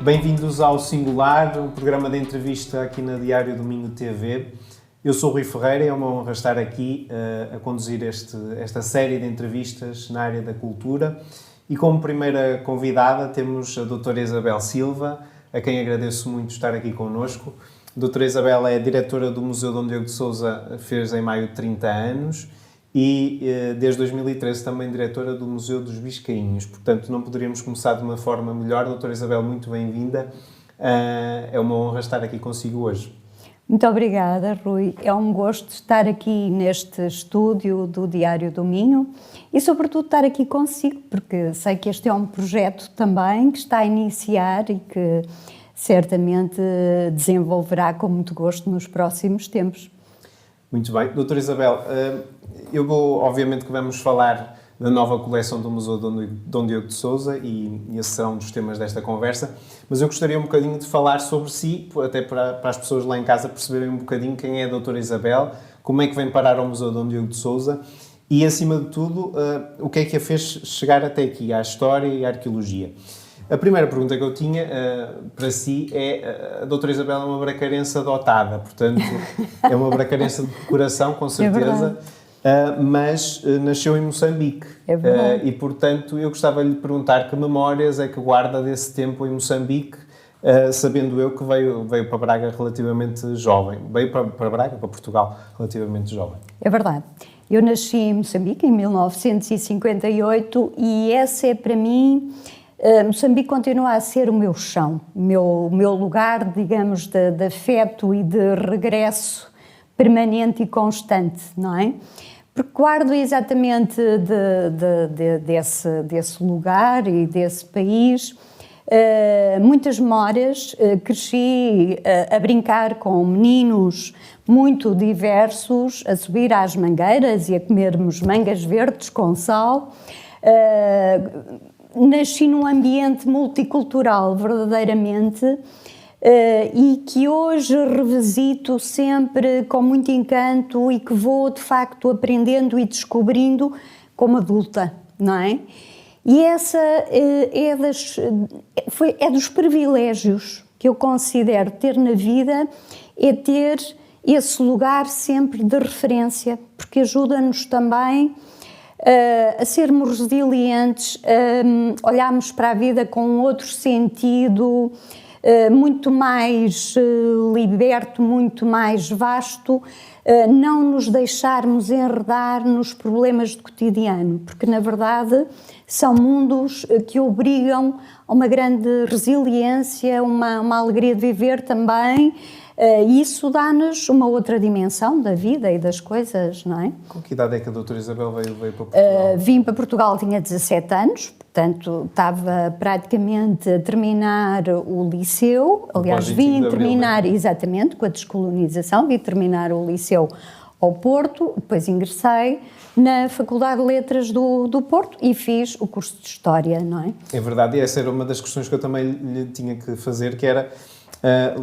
Bem-vindos ao Singular, um programa de entrevista aqui na Diário Domingo TV. Eu sou o Rui Ferreira e é uma honra estar aqui a conduzir esta série de entrevistas na área da cultura. E como primeira convidada temos a doutora Isabel Silva, a quem agradeço muito estar aqui connosco. A doutora Isabel é diretora do Museu Dom Diogo de Sousa, fez em maio 30 anos, e desde 2013 também diretora do Museu dos Biscainhos. Portanto, não poderíamos começar de uma forma melhor. Doutora Isabel, muito bem-vinda. É uma honra estar aqui consigo hoje. Muito obrigada, Rui. É um gosto estar aqui neste estúdio do Diário do Minho e, sobretudo, estar aqui consigo, porque sei que este é um projeto também que está a iniciar e que certamente desenvolverá com muito gosto nos próximos tempos. Muito bem. Doutora Isabel, obviamente que vamos falar da nova coleção do Museu Dom Diogo de Sousa e esse será um dos temas desta conversa, mas eu gostaria um bocadinho de falar sobre si, até para as pessoas lá em casa perceberem um bocadinho quem é a doutora Isabel, como é que vem parar ao Museu Dom Diogo de Sousa e, acima de tudo, o que é que a fez chegar até aqui, à história e à arqueologia. A primeira pergunta que eu tinha para si é: a doutora Isabel é uma bracarense adotada, portanto, é uma bracarense de coração, com certeza, mas nasceu em Moçambique. É verdade. E, portanto, eu gostava de lhe perguntar que memórias é que guarda desse tempo em Moçambique, sabendo eu que veio para Braga relativamente jovem. Veio para Braga, para Portugal, relativamente jovem. É verdade. Eu nasci em Moçambique em 1958 e essa é para mim... Moçambique continua a ser o meu chão, o meu lugar, digamos, de afeto e de regresso permanente e constante, não é? Porque guardo exatamente desse lugar e desse país muitas memórias. Cresci a brincar com meninos muito diversos, a subir às mangueiras e a comermos mangas verdes com sal. Nasci num ambiente multicultural, verdadeiramente, e que hoje revisito sempre com muito encanto e que vou, de facto, aprendendo e descobrindo como adulta, não é? E essa é dos privilégios que eu considero ter na vida, é ter esse lugar sempre de referência, porque ajuda-nos também a sermos resilientes, a olharmos para a vida com um outro sentido, muito mais liberto, muito mais vasto, não nos deixarmos enredar nos problemas do cotidiano, porque na verdade são mundos que obrigam a uma grande resiliência, uma alegria de viver também. E isso dá-nos uma outra dimensão da vida e das coisas, não é? Com que idade é que a doutora Isabel veio para Portugal? Vim para Portugal, tinha 17 anos, portanto estava praticamente a terminar o liceu. Aliás, vim terminar, exatamente, com a descolonização, vim terminar o liceu ao Porto, depois ingressei na Faculdade de Letras do Porto e fiz o curso de História, não é? É verdade, e essa era uma das questões que eu também lhe tinha que fazer, que era...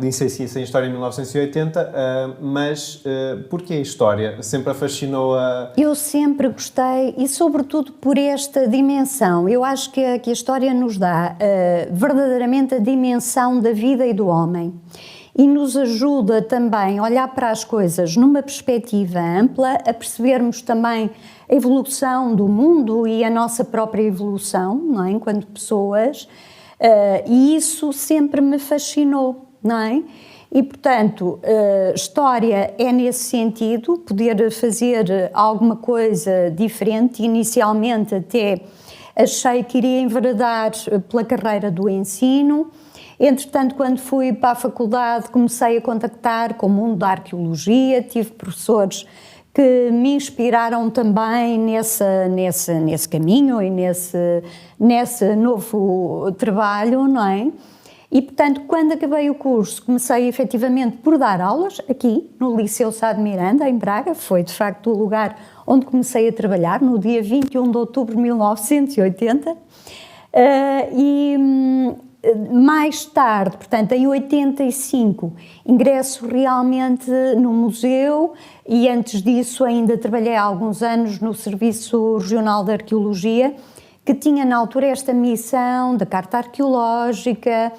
licenciei-se em História em 1980, mas porquê a História? Sempre a fascinou a... Eu sempre gostei e sobretudo por esta dimensão. Eu acho que a História nos dá verdadeiramente a dimensão da vida e do homem e nos ajuda também a olhar para as coisas numa perspectiva ampla, a percebermos também a evolução do mundo e a nossa própria evolução, não é? Enquanto pessoas, e isso sempre me fascinou. Não é? E, portanto, história é nesse sentido, poder fazer alguma coisa diferente. Inicialmente até achei que iria enveredar pela carreira do ensino. Entretanto, quando fui para a faculdade, comecei a contactar com o mundo da arqueologia, tive professores que me inspiraram também nesse caminho e nesse novo trabalho, não é? E, portanto, quando acabei o curso, comecei efetivamente por dar aulas aqui no Liceu Sá de Miranda, em Braga. Foi, de facto, o lugar onde comecei a trabalhar, no dia 21 de outubro de 1980. Mais tarde, portanto, em 85, ingresso realmente no museu e, antes disso, ainda trabalhei há alguns anos no Serviço Regional de Arqueologia, que tinha na altura esta missão da carta arqueológica,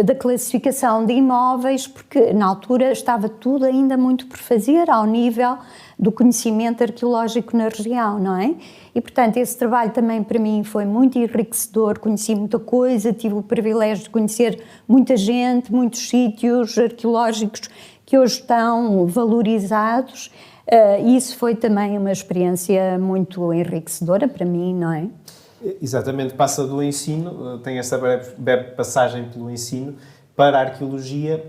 da classificação de imóveis, porque na altura estava tudo ainda muito por fazer ao nível do conhecimento arqueológico na região, não é? E, portanto, esse trabalho também para mim foi muito enriquecedor, conheci muita coisa, tive o privilégio de conhecer muita gente, muitos sítios arqueológicos que hoje estão valorizados, e isso foi também uma experiência muito enriquecedora para mim, não é? Exatamente, passa do ensino, tem essa breve passagem pelo ensino para a arqueologia.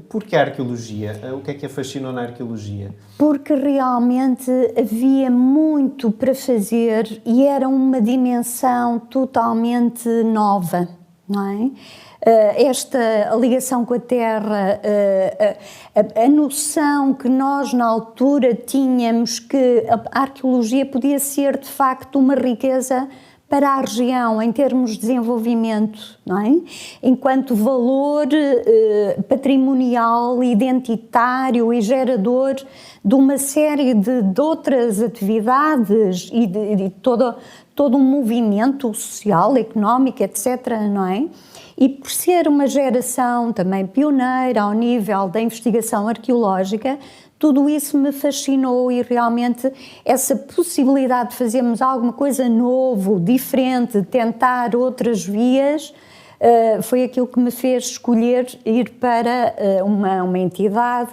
Porquê a arqueologia? O que é que a fascinou na arqueologia? Porque realmente havia muito para fazer e era uma dimensão totalmente nova, não é? Esta ligação com a terra, a noção que nós na altura tínhamos que a arqueologia podia ser de facto uma riqueza para a região em termos de desenvolvimento, não é? Enquanto valor patrimonial, identitário e gerador de uma série de outras atividades e de todo um movimento social, económico, etc., não é? E por ser uma geração também pioneira ao nível da investigação arqueológica, tudo isso me fascinou e realmente essa possibilidade de fazermos alguma coisa novo, diferente, tentar outras vias, foi aquilo que me fez escolher ir para uma entidade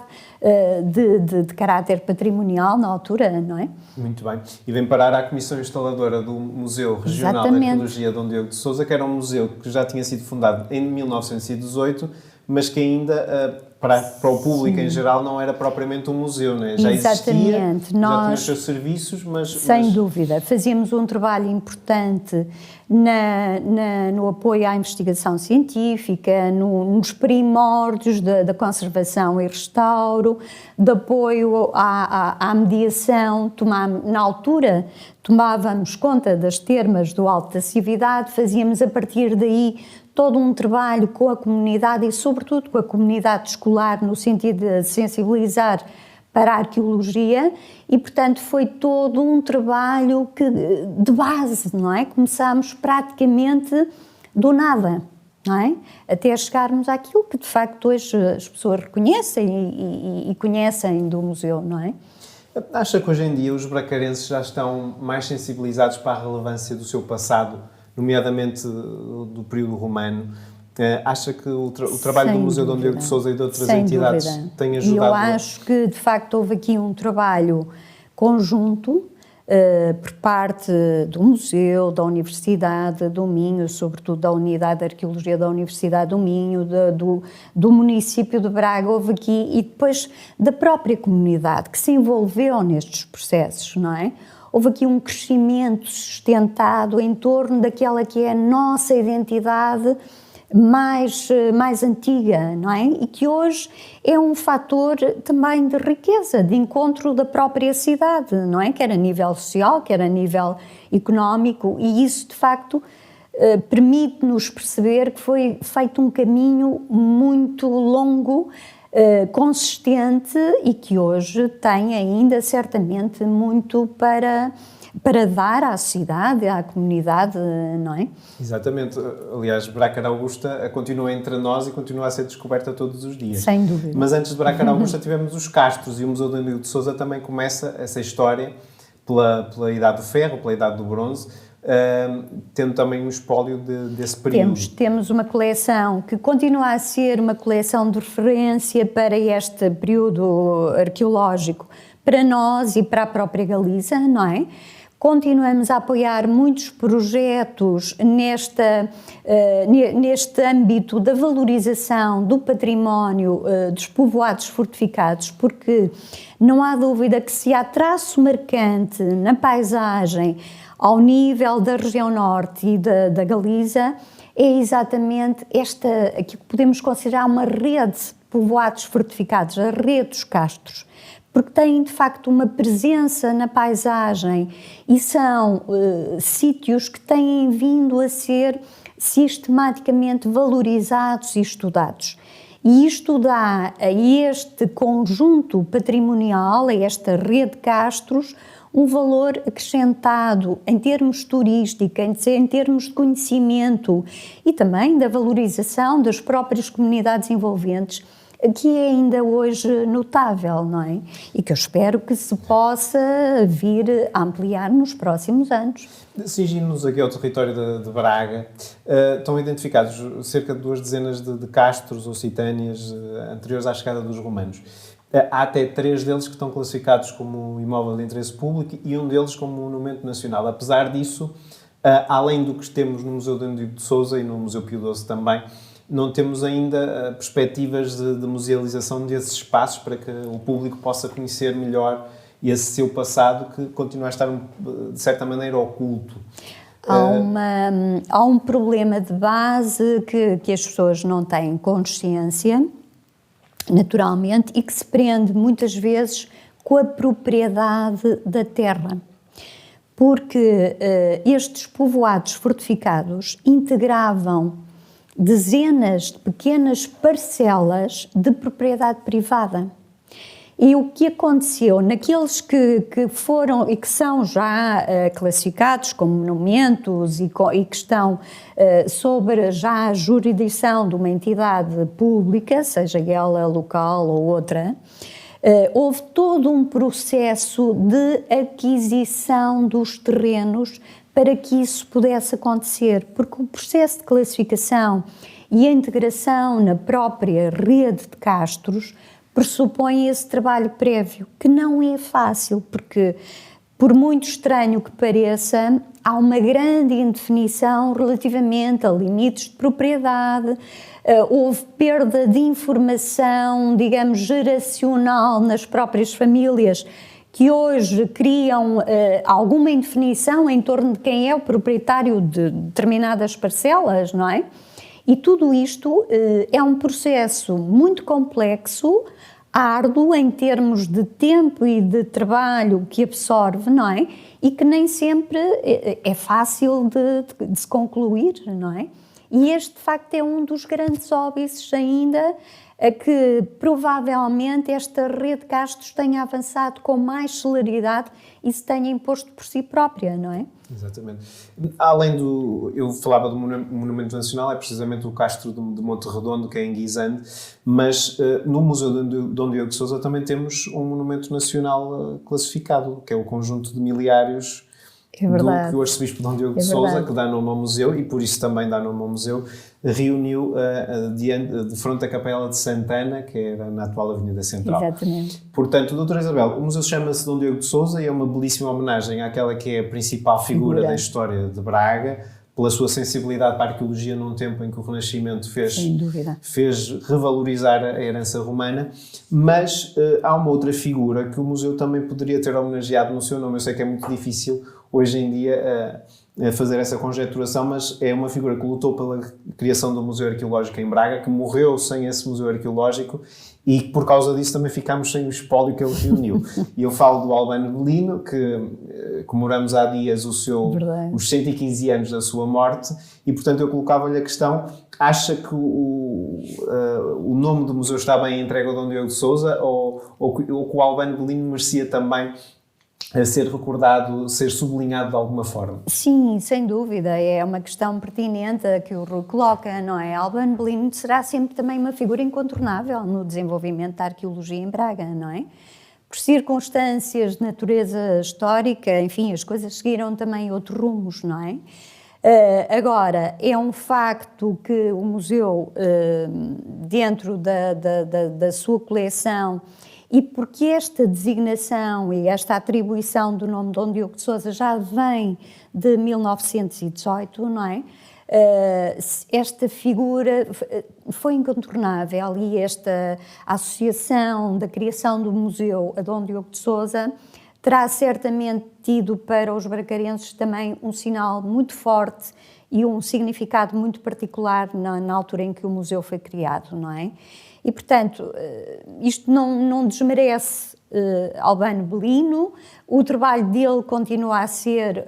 de caráter patrimonial na altura, não é? Muito bem. E vem parar à Comissão Instaladora do Museu Regional de Arqueologia Dom Diogo de Sousa, que era um museu que já tinha sido fundado em 1918, mas que ainda, para o público em geral, não era propriamente um museu, não é? Já existia, já tinha os seus serviços, mas... Sem dúvida. Fazíamos um trabalho importante no apoio à investigação científica, nos primórdios da conservação e restauro, de apoio à mediação. Na altura, tomávamos conta das termas do Alto da Cividade, fazíamos a partir daí todo um trabalho com a comunidade e, sobretudo, com a comunidade escolar, no sentido de sensibilizar para a arqueologia e, portanto, foi todo um trabalho de base, não é? Começámos praticamente do nada, não é? Até chegarmos àquilo que, de facto, hoje as pessoas reconhecem e conhecem do museu, não é? Acha que hoje em dia os bracarenses já estão mais sensibilizados para a relevância do seu passado, nomeadamente do período romano? Acha que o trabalho do Museu Dom Diogo de Sousa e de outras entidades tem ajudado? Eu acho que, de facto, houve aqui um trabalho conjunto por parte do Museu, da Universidade do Minho, sobretudo da Unidade de Arqueologia da Universidade do Minho, do município de Braga, houve aqui, e depois da própria comunidade que se envolveu nestes processos, não é? Houve aqui um crescimento sustentado em torno daquela que é a nossa identidade mais antiga, não é? E que hoje é um fator também de riqueza, de encontro da própria cidade, não é? Quer a nível social, quer a nível económico, e isso, de facto, permite-nos perceber que foi feito um caminho muito longo, consistente e que hoje tem ainda certamente muito para dar à cidade, à comunidade, não é? Exatamente. Aliás, Brácara Augusta continua entre nós e continua a ser descoberta todos os dias. Sem dúvida. Mas antes de Brácara Augusta tivemos os castros, e o Museu Dom Diogo de Sousa também começa essa história pela Idade do Ferro, pela Idade do Bronze, tendo também um espólio desse período. Temos uma coleção que continua a ser uma coleção de referência para este período arqueológico, para nós e para a própria Galiza, não é? Continuamos a apoiar muitos projetos neste âmbito da valorização do património dos povoados fortificados, porque não há dúvida que se há traço marcante na paisagem ao nível da região norte e da Galiza, é exatamente aquilo que podemos considerar uma rede de povoados fortificados, a rede dos castros, porque têm de facto uma presença na paisagem e são sítios que têm vindo a ser sistematicamente valorizados e estudados. E isto dá a este conjunto patrimonial, a esta rede de castros, um valor acrescentado em termos turísticos, em termos de conhecimento e também da valorização das próprias comunidades envolventes, que é ainda hoje notável, não é? E que eu espero que se possa vir a ampliar nos próximos anos. Cingindo-nos aqui ao território de Braga, estão identificados cerca de 2 dezenas de castros ou citâneas anteriores à chegada dos romanos. Há até 3 deles que estão classificados como imóvel de interesse público e um deles como monumento nacional. Apesar disso, além do que temos no Museu Dom Diogo de Sousa e no Museu Pio XII também, não temos ainda perspectivas de musealização desses espaços para que o público possa conhecer melhor esse seu passado que continua a estar, de certa maneira, oculto. Há um problema de base que as pessoas não têm consciência, naturalmente, e que se prende muitas vezes com a propriedade da terra. Porque estes povoados fortificados integravam dezenas de pequenas parcelas de propriedade privada. E o que aconteceu naqueles que foram e que são já classificados como monumentos e que estão sob já a jurisdição de uma entidade pública, seja ela local ou outra, houve todo um processo de aquisição dos terrenos para que isso pudesse acontecer, porque o processo de classificação e a integração na própria rede de castros pressupõe esse trabalho prévio, que não é fácil, porque, por muito estranho que pareça, há uma grande indefinição relativamente a limites de propriedade, houve perda de informação, digamos, geracional nas próprias famílias, que hoje criam alguma indefinição em torno de quem é o proprietário de determinadas parcelas, não é? E tudo isto é um processo muito complexo, árduo em termos de tempo e de trabalho que absorve, não é? E que nem sempre é fácil de se concluir, não é? E este, de facto, é um dos grandes óbices ainda a que provavelmente esta rede de castros tenha avançado com mais celeridade e se tenha imposto por si própria, não é? Exatamente. Além do... Eu falava do Monumento Nacional, é precisamente o Castro de Monte Redondo, que é em Guisande, mas no Museu de Dom Diogo de Sousa também temos um Monumento Nacional classificado, que é o conjunto de miliários que o arcebispo Dom Diogo de Sousa, que dá nome ao museu, e por isso também dá nome ao museu, reuniu de frente à Capela de Santana, que era na atual Avenida Central. Exatamente. Portanto, doutora Isabel, o museu chama-se Dom Diogo de Sousa e é uma belíssima homenagem àquela que é a principal figura da história de Braga, pela sua sensibilidade para a arqueologia num tempo em que o Renascimento fez revalorizar a herança romana, mas há uma outra figura que o museu também poderia ter homenageado no seu nome. Eu sei que é muito difícil hoje em dia fazer essa conjeturação, mas é uma figura que lutou pela criação do Museu Arqueológico em Braga, que morreu sem esse Museu Arqueológico e por causa disso também ficámos sem o espólio que ele reuniu. E eu falo do Albano Belino, que comemoramos há dias os 115 anos da sua morte, e portanto eu colocava-lhe a questão: acha que o nome do museu está bem entregue ao Dom Diogo de Sousa ou que o Albano Belino merecia também a ser recordado, ser sublinhado de alguma forma? Sim, sem dúvida, é uma questão pertinente que o Rui coloca, não é? Albano Belino será sempre também uma figura incontornável no desenvolvimento da arqueologia em Braga, não é? Por circunstâncias de natureza histórica, enfim, as coisas seguiram também outros rumos, não é? Agora, é um facto que o museu, dentro da sua coleção, e porque esta designação e esta atribuição do nome de Dom Diogo de Sousa já vem de 1918, não é? Esta figura foi incontornável e esta associação da criação do museu a Dom Diogo de Sousa terá certamente tido para os bracarenses também um sinal muito forte e um significado muito particular na altura em que o museu foi criado, não é? E, portanto, isto não desmerece Albano Belino, o trabalho dele continua a ser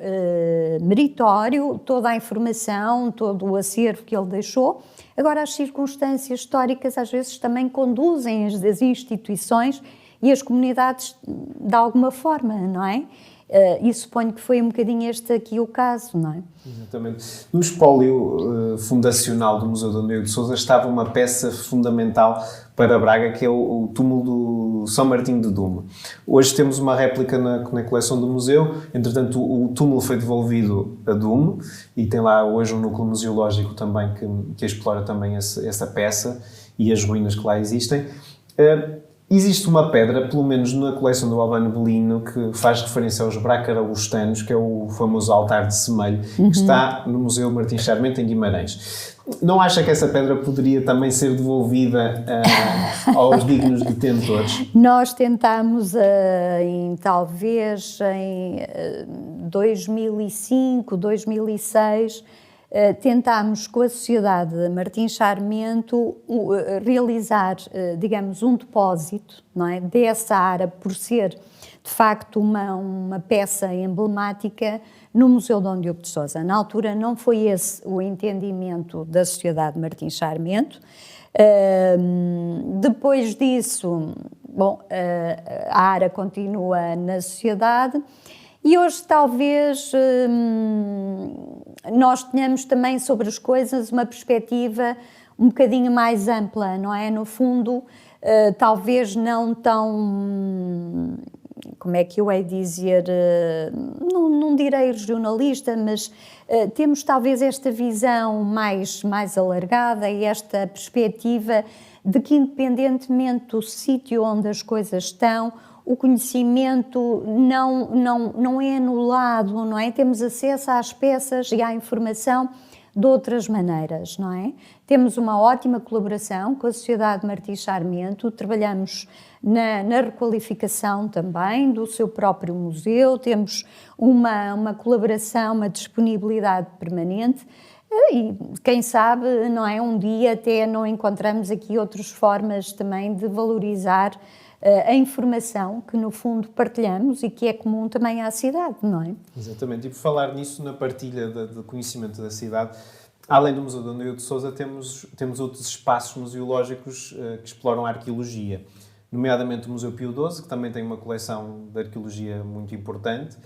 meritório, toda a informação, todo o acervo que ele deixou. Agora, as circunstâncias históricas às vezes também conduzem as instituições e as comunidades de alguma forma, não é? E suponho que foi um bocadinho este aqui o caso, não é? Exatamente. No espólio fundacional do Museu Dom Diogo de Sousa estava uma peça fundamental para Braga, que é o túmulo do São Martinho de Dume. Hoje temos uma réplica na coleção do museu, entretanto o túmulo foi devolvido a Dume e tem lá hoje um núcleo museológico também que explora também essa peça e as ruínas que lá existem. Existe uma pedra, pelo menos na coleção do Albano Belino, que faz referência aos bracaraustanos, que é o famoso altar de semelho, que está no Museu Martim Charmente, em Guimarães. Não acha que essa pedra poderia também ser devolvida aos dignos detentores? Nós tentámos, talvez em 2005, 2006, tentámos com a Sociedade Martim Charmento realizar, digamos, um depósito, não é, dessa ara, por ser de facto uma peça emblemática no Museu Dom Diogo de Sousa. Na altura não foi esse o entendimento da Sociedade Martim Charmento. Depois disso, bom, a ara continua na Sociedade. E hoje talvez nós tenhamos também sobre as coisas uma perspectiva um bocadinho mais ampla, não é? No fundo, talvez não tão, como é que eu hei dizer, não direi regionalista, mas temos talvez esta visão mais alargada e esta perspectiva de que independentemente do sítio onde as coisas estão, o conhecimento não é anulado, não é? Temos acesso às peças e à informação de outras maneiras, não é? Temos uma ótima colaboração com a Sociedade Martim Charmento, trabalhamos na requalificação também do seu próprio museu, temos uma colaboração, uma disponibilidade permanente e quem sabe, não é? Um dia até não encontramos aqui outras formas também de valorizar a informação que no fundo partilhamos e que é comum também à cidade, não é? Exatamente, e por falar nisso, na partilha do conhecimento da cidade, além do Museu Dom Diogo de Sousa, temos outros espaços museológicos que exploram a arqueologia, nomeadamente o Museu Pio XII, que também tem uma coleção de arqueologia muito importante,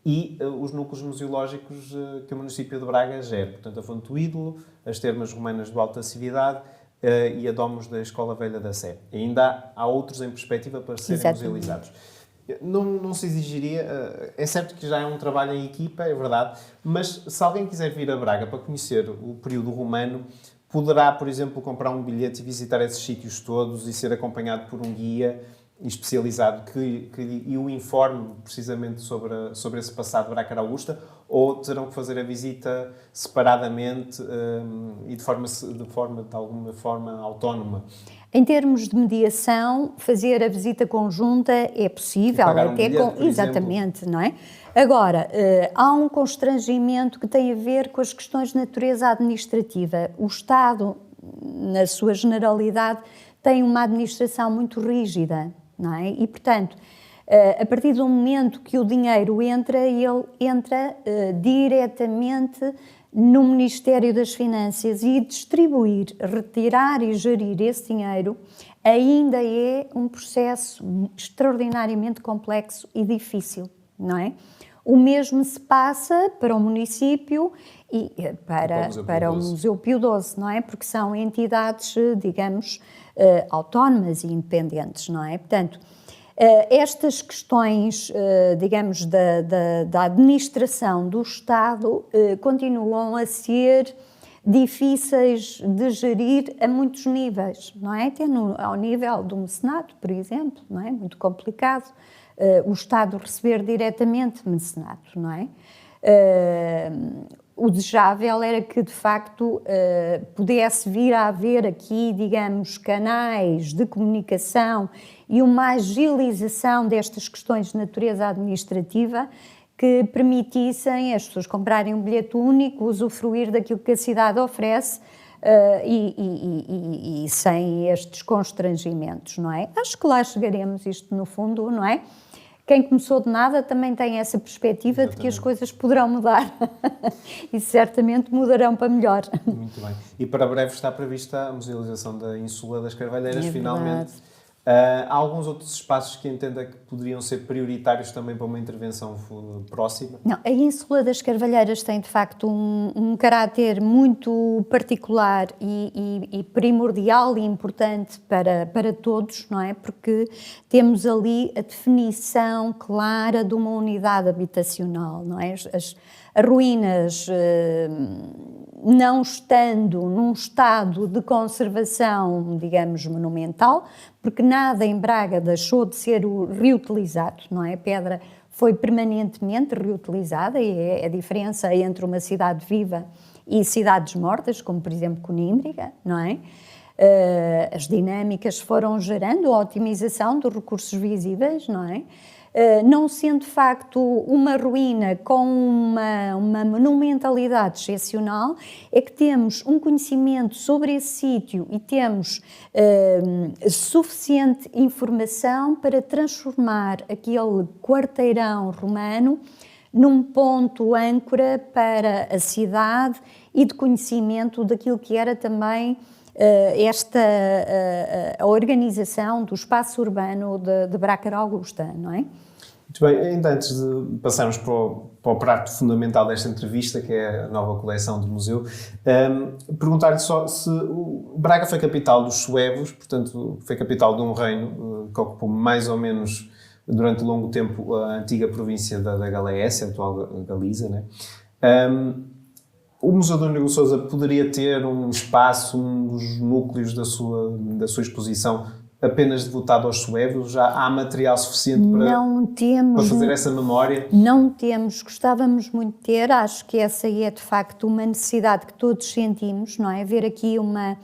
e os núcleos museológicos que o município de Braga gera, portanto a Fonte do Ídolo, as Termas Romanas do Alta Cividade, e a Domus da Escola Velha da Sé. Ainda há outros em perspectiva para serem musealizados. Não se exigiria, é certo que já é um trabalho em equipa, é verdade, mas se alguém quiser vir a Braga para conhecer o período romano, poderá, por exemplo, comprar um bilhete e visitar esses sítios todos e ser acompanhado por um guia especializado que o informe precisamente sobre esse passado de Bracarausta, ou terão que fazer a visita separadamente e de alguma forma autónoma? Em termos de mediação, fazer a visita conjunta é possível, pagar um até bilhete, exatamente, não é? Agora, há um constrangimento que tem a ver com as questões de natureza administrativa. O Estado, na sua generalidade, tem uma administração muito rígida, não é? E, portanto, a partir do momento que o dinheiro entra, ele entra diretamente no Ministério das Finanças e distribuir, retirar e gerir esse dinheiro ainda é um processo extraordinariamente complexo e difícil, não é? O mesmo se passa para o município e para o Museu Pio XII, não é? Porque são entidades, digamos, autónomas e independentes, não é? Portanto, estas questões, digamos, da administração do Estado continuam a ser difíceis de gerir a muitos níveis, não é? Até ao nível do mecenato, por exemplo, não é? Muito complicado o Estado receber diretamente mecenato, não é? O desejável era que, de facto, pudesse vir a haver aqui, digamos, canais de comunicação e uma agilização destas questões de natureza administrativa que permitissem as pessoas comprarem um bilhete único, usufruir daquilo que a cidade oferece e sem estes constrangimentos, não é? Acho que lá chegaremos, isto no fundo, não é? Quem começou de nada também tem essa perspectiva Exatamente. De que as coisas poderão mudar e certamente mudarão para melhor. Muito bem. E para breve está prevista a musealização da Ínsula das Carvalheiras, finalmente. Há alguns outros espaços que entenda que poderiam ser prioritários também para uma intervenção próxima? Não, a Ínsula das Carvalheiras tem de facto um caráter muito particular e primordial e importante para todos, não é? Porque temos ali a definição clara de uma unidade habitacional, não é? As ruínas, não estando num estado de conservação, digamos, monumental, porque nada em Braga deixou de ser reutilizado, não é? A pedra foi permanentemente reutilizada e é a diferença entre uma cidade viva e cidades mortas, como por exemplo Conímbriga, não é? As dinâmicas foram gerando a otimização dos recursos visíveis, não é? Não sendo de facto uma ruína com uma monumentalidade excepcional, é que temos um conhecimento sobre esse sítio e temos suficiente informação para transformar aquele quarteirão romano num ponto âncora para a cidade e de conhecimento daquilo que era também a organização do espaço urbano de Brácara Augusta, não é? Muito bem, ainda antes de passarmos para o prato fundamental desta entrevista, que é a nova coleção do museu, perguntar-lhe só se Braga foi capital dos suevos, portanto foi capital de um reino que ocupou mais ou menos durante longo tempo a antiga província da Galécia, a atual Galiza, né? O Museu do Dom Sousa poderia ter um espaço, um dos núcleos da sua exposição apenas devotado aos suevos? Já há material suficiente para fazer essa memória? Não temos, gostávamos muito de ter, acho que essa é de facto uma necessidade que todos sentimos, não é? Ver aqui uma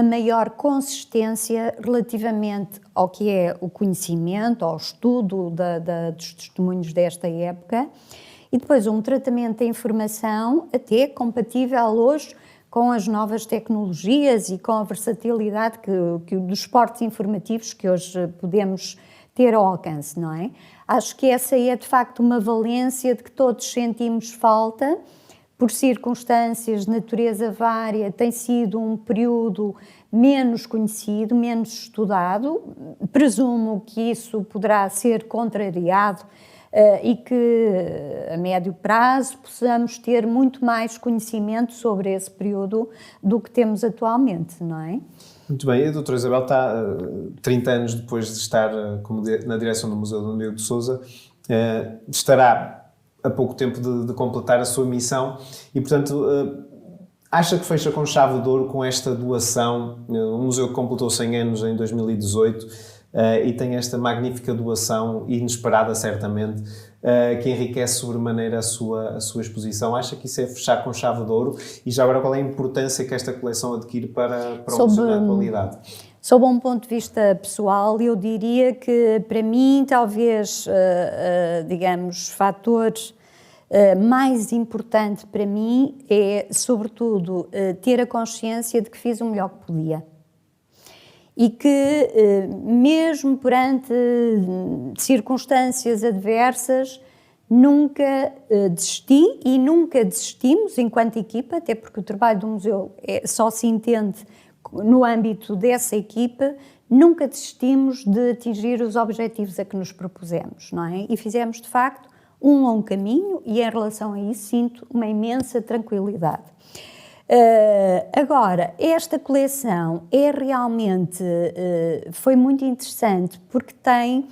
maior consistência relativamente ao que é o conhecimento, ao estudo dos testemunhos desta época, e depois um tratamento da informação até compatível hoje com as novas tecnologias e com a versatilidade dos suportes informativos que hoje podemos ter ao alcance, não é? Acho que essa é de facto uma valência de que todos sentimos falta, por circunstâncias de natureza vária, tem sido um período menos conhecido, menos estudado. Presumo que isso poderá ser contrariado e que a médio prazo possamos ter muito mais conhecimento sobre esse período do que temos atualmente, não é? Muito bem, a doutora Isabel está 30 anos depois de estar na direção do Museu Dom Diogo de Sousa, estará a pouco tempo de completar a sua missão e, portanto, acha que fecha com chave de ouro com esta doação, o museu que completou 100 anos em 2018, e tem esta magnífica doação, inesperada certamente, que enriquece sobremaneira a sua exposição. Acha que isso é fechar com chave de ouro? E já agora, qual é a importância que esta coleção adquire para o museu na atualidade? Sob um ponto de vista pessoal, eu diria que para mim, talvez, digamos, fatores mais importante para mim é, sobretudo, ter a consciência de que fiz o melhor que podia. E que, mesmo perante circunstâncias adversas, nunca desisti e nunca desistimos enquanto equipa, até porque o trabalho do museu só se entende no âmbito dessa equipa, nunca desistimos de atingir os objetivos a que nos propusemos, não é? E fizemos, de facto, um longo caminho e, em relação a isso, sinto uma imensa tranquilidade. Agora, esta coleção realmente foi muito interessante porque tem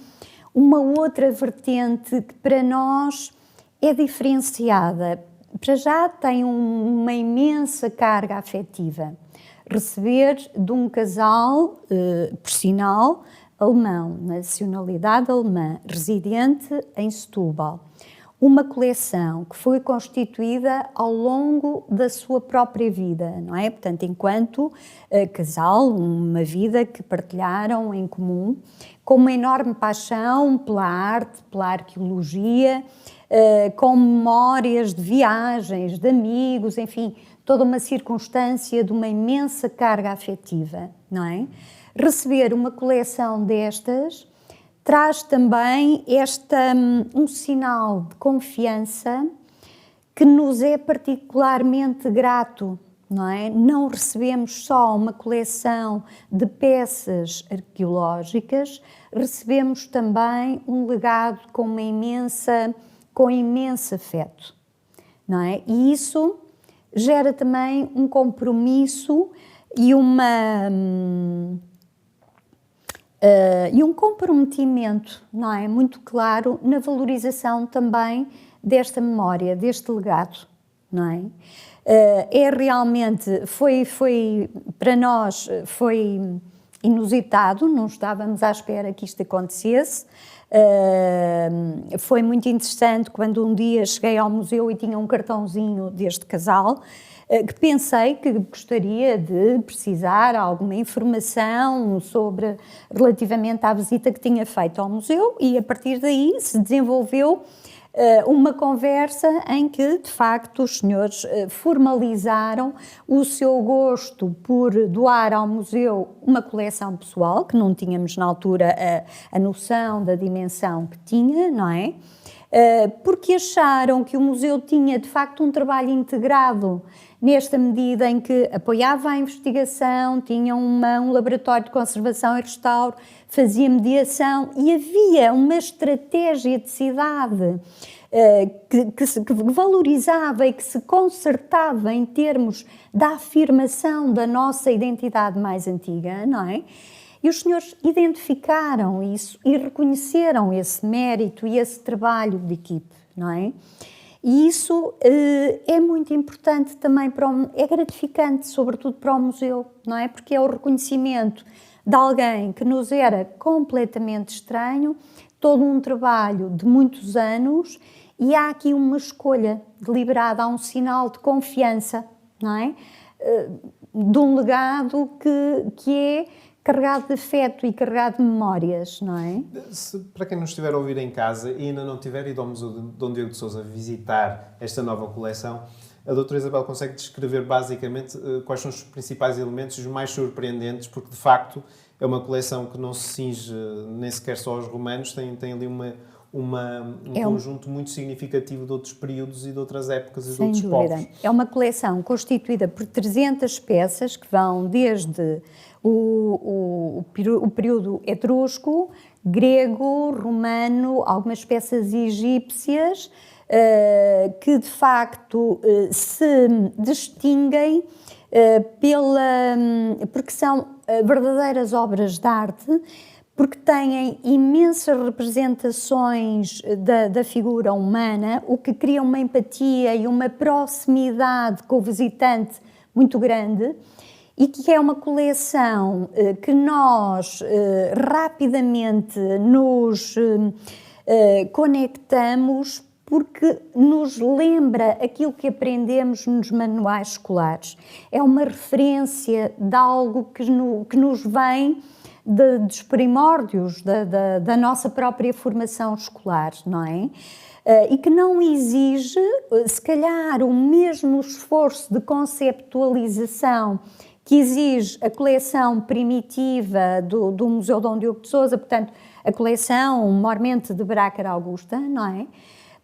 uma outra vertente que para nós é diferenciada. Para já tem uma imensa carga afetiva. Receber de um casal, por sinal, alemão, nacionalidade alemã, residente em Setúbal. Uma coleção que foi constituída ao longo da sua própria vida, não é? Portanto, enquanto casal, uma vida que partilharam em comum, com uma enorme paixão pela arte, pela arqueologia, com memórias de viagens, de amigos, enfim, toda uma circunstância de uma imensa carga afetiva, não é? Receber uma coleção destas traz também um sinal de confiança que nos é particularmente grato, não é? Não recebemos só uma coleção de peças arqueológicas, recebemos também um legado com imenso afeto, não é? E isso gera também um compromisso e um comprometimento, não é? Muito claro na valorização também desta memória, deste legado, não é? Para nós foi inusitado, não estávamos à espera que isto acontecesse. Foi muito interessante quando um dia cheguei ao museu e tinha um cartãozinho deste casal, que pensei que gostaria de precisar alguma informação relativamente à visita que tinha feito ao museu, e a partir daí se desenvolveu uma conversa em que, de facto, os senhores formalizaram o seu gosto por doar ao museu uma coleção pessoal, que não tínhamos na altura a noção da dimensão que tinha, não é? Porque acharam que o museu tinha, de facto, um trabalho integrado nesta medida em que apoiava a investigação, tinha um laboratório de conservação e restauro, fazia mediação e havia uma estratégia de cidade que valorizava e que se concertava em termos da afirmação da nossa identidade mais antiga, não é? E os senhores identificaram isso e reconheceram esse mérito e esse trabalho de equipe, não é? E isso é muito importante também, é gratificante, sobretudo para o museu, não é? Porque é o reconhecimento de alguém que nos era completamente estranho, todo um trabalho de muitos anos, e há aqui uma escolha deliberada, há um sinal de confiança, não é? De um legado que é carregado de afeto e carregado de memórias, não é? Para quem nos estiver a ouvir em casa e ainda não tiver ido ao Museu de Dom Diogo de Sousa visitar esta nova coleção, a doutora Isabel consegue descrever basicamente quais são os principais elementos, os mais surpreendentes, porque de facto é uma coleção que não se cinge nem sequer só aos romanos, tem ali um conjunto muito significativo de outros períodos e de outras épocas e de outros povos. É uma coleção constituída por 300 peças que vão desde o período etrusco, grego, romano, algumas peças egípcias, que de facto se distinguem porque são verdadeiras obras de arte, porque têm imensas representações da figura humana, o que cria uma empatia e uma proximidade com o visitante muito grande, e que é uma coleção que nós rapidamente nos conectamos, porque nos lembra aquilo que aprendemos nos manuais escolares. É uma referência de algo que nos vem dos primórdios da nossa própria formação escolar, não é? E que não exige, se calhar, o mesmo esforço de conceptualização que exige a coleção primitiva do Museu Dom Diogo de Sousa, portanto, a coleção maiormente de Brácara Augusta, não é?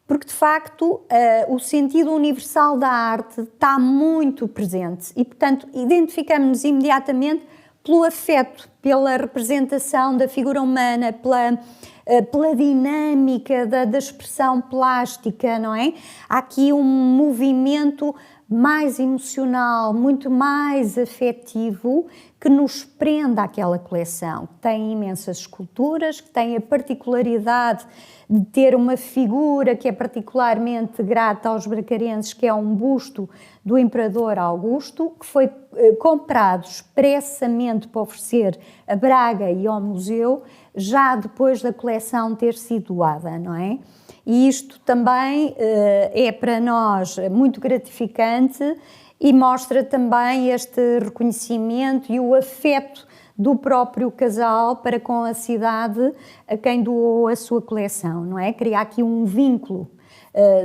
Porque, de facto, o sentido universal da arte está muito presente e, portanto, identificamos-nos imediatamente pelo afeto, pela representação da figura humana, pela dinâmica da expressão plástica, não é? Há aqui um movimento mais emocional, muito mais afetivo, que nos prende àquela coleção, que tem imensas esculturas, que tem a particularidade de ter uma figura que é particularmente grata aos bracarenses, que é um busto do Imperador Augusto, que foi comprado expressamente para oferecer a Braga e ao museu, já depois da coleção ter sido doada, não é? E isto também é para nós muito gratificante e mostra também este reconhecimento e o afeto do próprio casal para com a cidade a quem doou a sua coleção, não é? Cria aqui um vínculo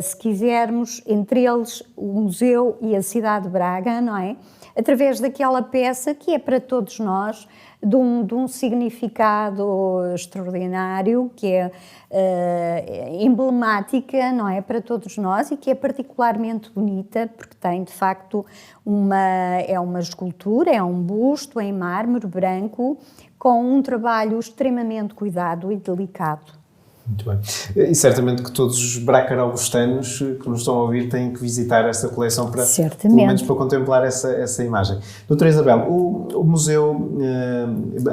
se quisermos, entre eles o museu e a cidade de Braga, não é? Através daquela peça que é para todos nós, de um significado extraordinário, que é emblemática, não é, para todos nós e que é particularmente bonita, porque tem, de facto, é uma escultura, é um busto em mármore branco, com um trabalho extremamente cuidado e delicado. Muito bem. E certamente que todos os bracarobustanos que nos estão a ouvir têm que visitar esta coleção para, pelo menos para contemplar essa imagem. Doutora Isabel, o museu,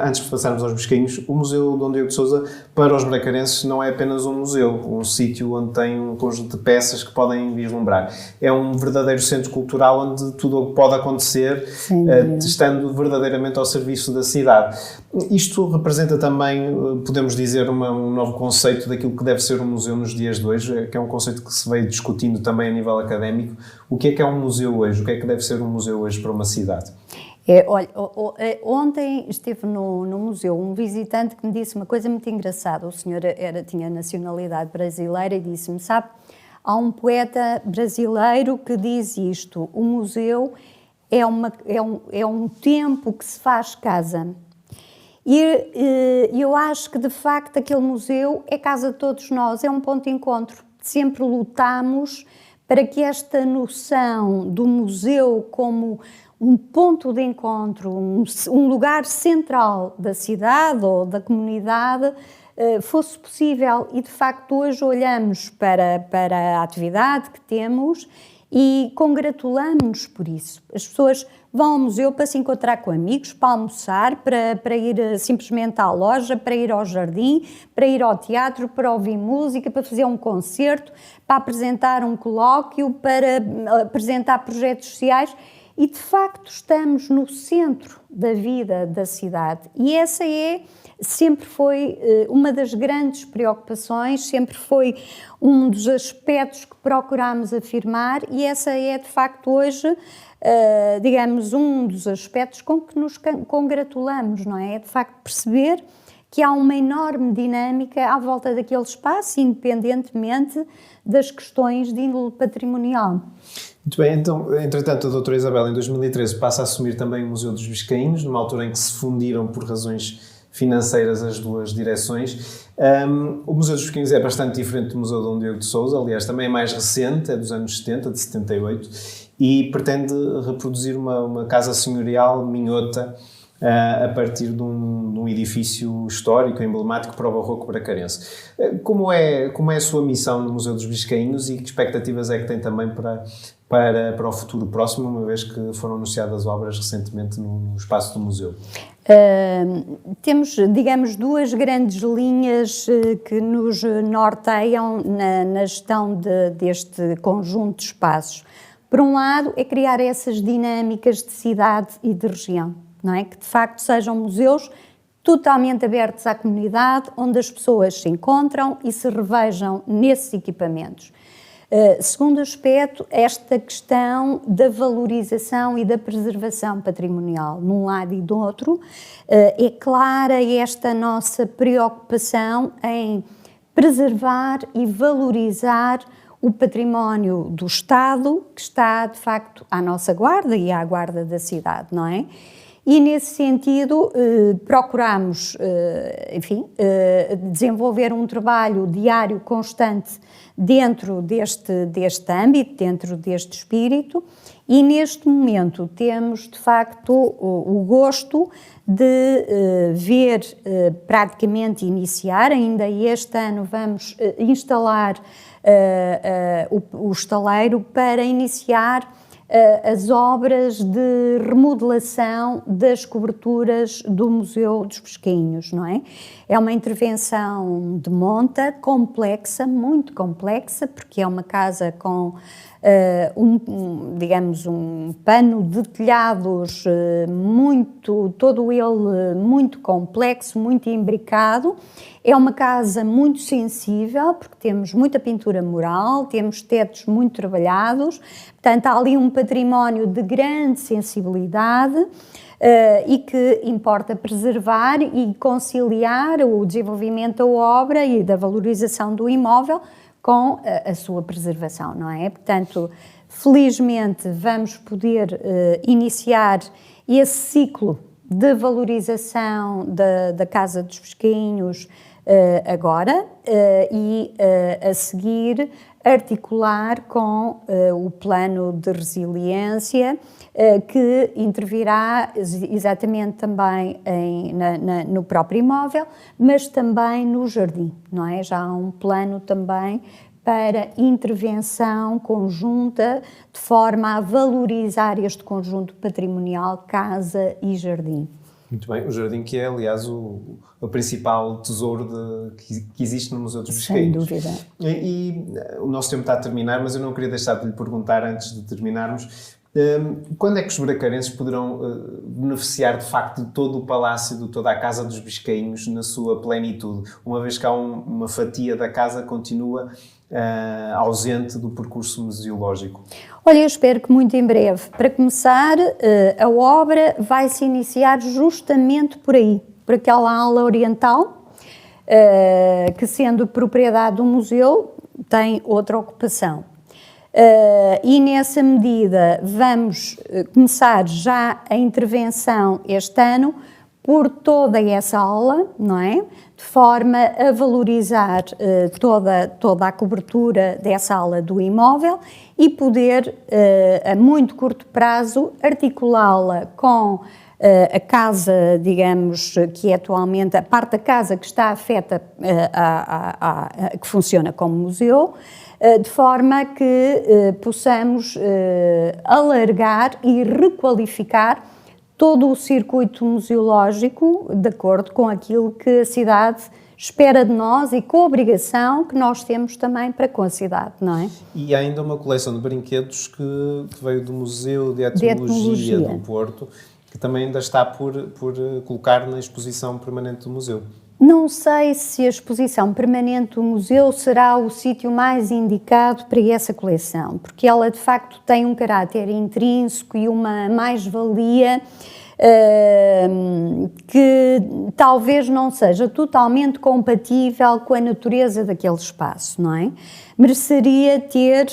antes de passarmos aos Biscainhos, o Museu Dom Diogo de Sousa, para os bracarenses, não é apenas um museu, um sítio onde tem um conjunto de peças que podem vislumbrar. É um verdadeiro centro cultural onde tudo o que pode acontecer, estando verdadeiramente ao serviço da cidade. Isto representa também, podemos dizer, um novo conceito daquilo que deve ser um museu nos dias de hoje, que é um conceito que se veio discutindo também a nível académico. O que é um museu hoje? O que é que deve ser um museu hoje para uma cidade? Olha, ontem esteve no museu um visitante que me disse uma coisa muito engraçada. O senhor tinha nacionalidade brasileira e disse-me, sabe, há um poeta brasileiro que diz isto: o museu é um tempo que se faz casa. E eu acho que, de facto, aquele museu é casa de todos nós, é um ponto de encontro. Sempre lutamos para que esta noção do museu como um ponto de encontro, um lugar central da cidade ou da comunidade, fosse possível. E, de facto, hoje olhamos para a atividade que temos e congratulamos-nos por isso. As pessoas vão ao museu para se encontrar com amigos, para almoçar, para ir simplesmente à loja, para ir ao jardim, para ir ao teatro, para ouvir música, para fazer um concerto, para apresentar um colóquio, para apresentar projetos sociais. E, de facto, estamos no centro da vida da cidade. E essa sempre foi uma das grandes preocupações, sempre foi um dos aspectos que procurámos afirmar, e essa é, de facto, hoje, digamos, um dos aspectos com que nos congratulamos, não é? É, de facto, perceber que há uma enorme dinâmica à volta daquele espaço, independentemente das questões de índole patrimonial. Muito bem, então, entretanto, a doutora Isabel, em 2013, passa a assumir também o Museu dos Biscainhos, numa altura em que se fundiram por razões financeiras as duas direções. O Museu dos Biscainhos é bastante diferente do Museu Dom Diogo de Sousa, aliás, também é mais recente, é dos anos 70, de 78, e pretende reproduzir uma casa senhorial minhota a partir de um edifício histórico, emblemático para o barroco bracarense. Como é a sua missão no Museu dos Biscainhos e que expectativas é que tem também para o futuro próximo, uma vez que foram anunciadas obras recentemente no espaço do museu? Temos, digamos, duas grandes linhas que nos norteiam na gestão deste conjunto de espaços. Por um lado, é criar essas dinâmicas de cidade e de região, não é? Que de facto sejam museus totalmente abertos à comunidade, onde as pessoas se encontram e se revejam nesses equipamentos. Segundo aspecto, esta questão da valorização e da preservação patrimonial, num lado e do outro, é clara esta nossa preocupação em preservar e valorizar o património do Estado, que está, de facto, à nossa guarda e à guarda da cidade, não é? E, nesse sentido, procuramos, desenvolver um trabalho diário constante dentro deste âmbito, dentro deste espírito, e neste momento temos, de facto, o gosto de ver praticamente iniciar, ainda este ano vamos instalar o estaleiro para iniciar as obras de remodelação das coberturas do Museu dos Biscainhos, não é? É uma intervenção de monta complexa, muito complexa, porque é uma casa com digamos, um pano de telhados todo ele muito complexo, muito imbricado. É uma casa muito sensível, porque temos muita pintura mural, temos tetos muito trabalhados, portanto há ali um património de grande sensibilidade e que importa preservar e conciliar o desenvolvimento da obra e da valorização do imóvel com a sua preservação, não é? Portanto, felizmente vamos poder iniciar esse ciclo de valorização da Casa dos Pescainhos agora e a seguir articular com o plano de resiliência que intervirá exatamente também no próprio imóvel, mas também no jardim, não é? Já há um plano também para intervenção conjunta de forma a valorizar este conjunto patrimonial casa e jardim. Muito bem, o jardim que é, aliás, o principal tesouro que existe no Museu dos Biscainhos. Sem dúvida. E o nosso tempo está a terminar, mas eu não queria deixar de lhe perguntar, antes de terminarmos, quando é que os bracarenses poderão beneficiar, de facto, de todo o palácio, de toda a Casa dos Biscainhos, na sua plenitude, uma vez que há uma fatia da casa que continua ausente do percurso museológico? Olha, eu espero que muito em breve. Para começar, a obra vai se iniciar justamente por aí, por aquela ala oriental, que sendo propriedade do museu, tem outra ocupação. E nessa medida vamos começar já a intervenção este ano por toda essa ala, não é? De forma a valorizar toda a cobertura dessa ala do imóvel e poder, a muito curto prazo, articulá-la com a casa, digamos, que é atualmente a parte da casa que está afeta, que funciona como museu, de forma que possamos alargar e requalificar todo o circuito museológico de acordo com aquilo que a cidade espera de nós e com a obrigação que nós temos também para com a cidade, não é? E há ainda uma coleção de brinquedos que veio do Museu de Etnologia do Porto, que também ainda está por colocar na exposição permanente do museu. Não sei se a exposição permanente do museu será o sítio mais indicado para essa coleção, porque ela de facto tem um caráter intrínseco e uma mais-valia que talvez não seja totalmente compatível com a natureza daquele espaço, não é? Mereceria ter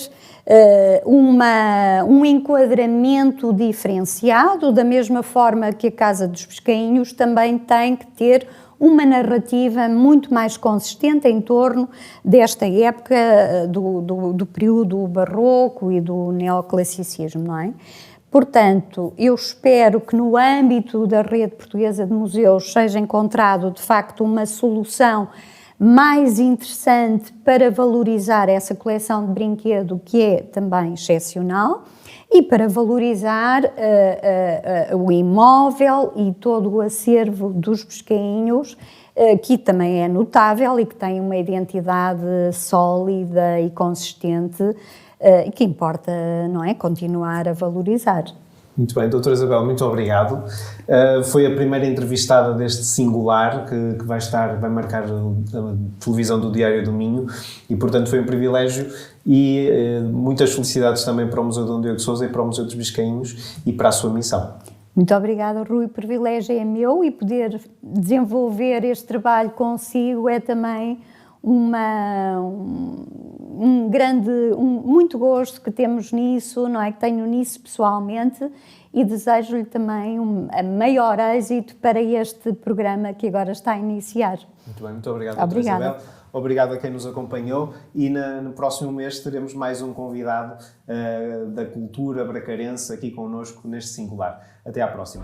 um enquadramento diferenciado, da mesma forma que a Casa dos Pescainhos também tem que ter uma narrativa muito mais consistente em torno desta época do período barroco e do neoclassicismo, não é? Portanto, eu espero que no âmbito da rede portuguesa de museus seja encontrado, de facto, uma solução mais interessante para valorizar essa coleção de brinquedo que é também excepcional e para valorizar o imóvel e todo o acervo dos Pescainhos, que também é notável e que tem uma identidade sólida e consistente e que importa, não é, continuar a valorizar. Muito bem, doutora Isabel, muito obrigado. Foi a primeira entrevistada deste singular que vai marcar a televisão do Diário do Minho e, portanto, foi um privilégio e muitas felicidades também para o Museu Dom Diogo de Sousa e para o Museu dos Biscainhos e para a sua missão. Muito obrigada, Rui. O privilégio é meu e poder desenvolver este trabalho consigo é também muito gosto que temos nisso, não é? Que tenho nisso pessoalmente e desejo-lhe também maior êxito para este programa que agora está a iniciar. Muito bem, muito obrigado, doutora Isabel. Obrigado a quem nos acompanhou e no próximo mês teremos mais um convidado da cultura bracarense aqui connosco neste singular. Até à próxima.